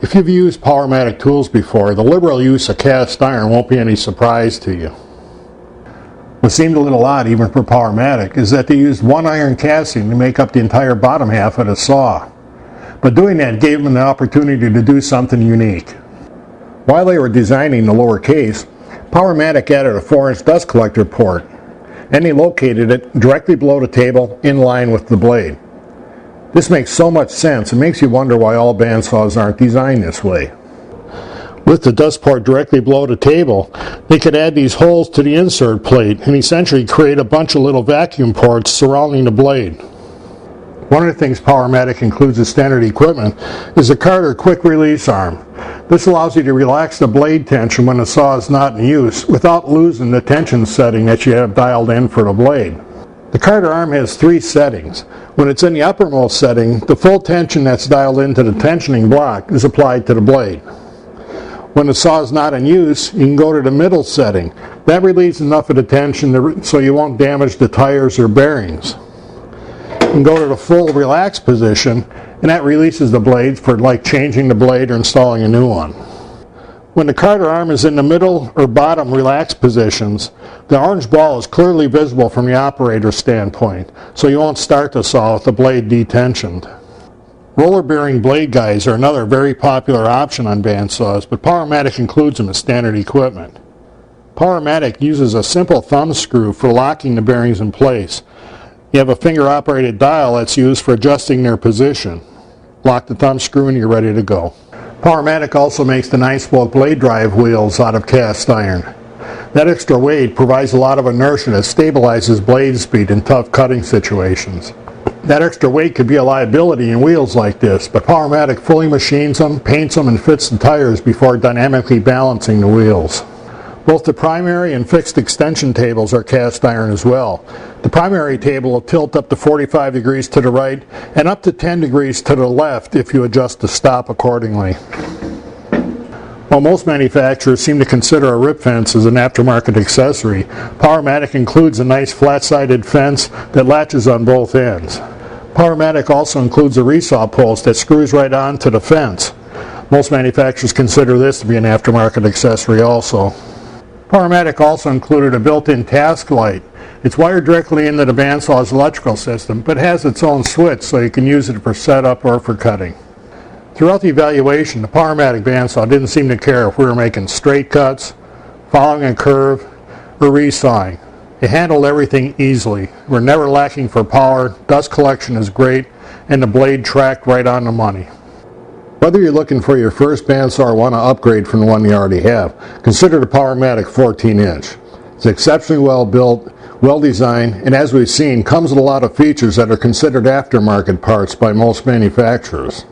If you've used Powermatic tools before, the liberal use of cast iron won't be any surprise to you. What seemed a little odd even for Powermatic is that they used one iron casting to make up the entire bottom half of the saw. But doing that gave them the opportunity to do something unique. While they were designing the lower case, Powermatic added a 4-inch dust collector port, and they located it directly below the table in line with the blade. This makes so much sense, it makes you wonder why all bandsaws aren't designed this way. With the dust port directly below the table, they could add these holes to the insert plate and essentially create a bunch of little vacuum ports surrounding the blade. One of the things Powermatic includes as standard equipment is a Carter quick release arm. This allows you to relax the blade tension when the saw is not in use without losing the tension setting that you have dialed in for the blade. The Carter arm has 3 settings. When it's in the uppermost setting, the full tension that's dialed into the tensioning block is applied to the blade. When the saw is not in use, you can go to the middle setting. That relieves enough of the tension so you won't damage the tires or bearings. You can go to the full relax position, and that releases the blades for like changing the blade or installing a new one. When the Carter arm is in the middle or bottom relax positions, the orange ball is clearly visible from the operator's standpoint, so you won't start the saw with the blade detensioned. Roller bearing blade guides are another very popular option on bandsaws, but Powermatic includes them as standard equipment. Powermatic uses a simple thumb screw for locking the bearings in place. You have a finger operated dial that's used for adjusting their position. Lock the thumb screw and you're ready to go. Powermatic also makes the 9-spoke blade drive wheels out of cast iron. That extra weight provides a lot of inertia that stabilizes blade speed in tough cutting situations. That extra weight could be a liability in wheels like this, but Powermatic fully machines them, paints them, and fits the tires before dynamically balancing the wheels. Both the primary and fixed extension tables are cast iron as well. The primary table will tilt up to 45 degrees to the right and up to 10 degrees to the left if you adjust the stop accordingly. While most manufacturers seem to consider a rip fence as an aftermarket accessory, Powermatic includes a nice flat-sided fence that latches on both ends. Powermatic also includes a resaw post that screws right onto the fence. Most manufacturers consider this to be an aftermarket accessory also. Powermatic also included a built-in task light. It's wired directly into the bandsaw's electrical system, but has its own switch so you can use it for setup or for cutting. Throughout the evaluation, the Powermatic bandsaw didn't seem to care if we were making straight cuts, following a curve, or resawing. It handled everything easily. We're never lacking for power, dust collection is great, and the blade tracked right on the money. Whether you're looking for your first bandsaw or want to upgrade from the one you already have, consider the Powermatic 14-inch. It's exceptionally well built, well designed, and as we've seen, comes with a lot of features that are considered aftermarket parts by most manufacturers.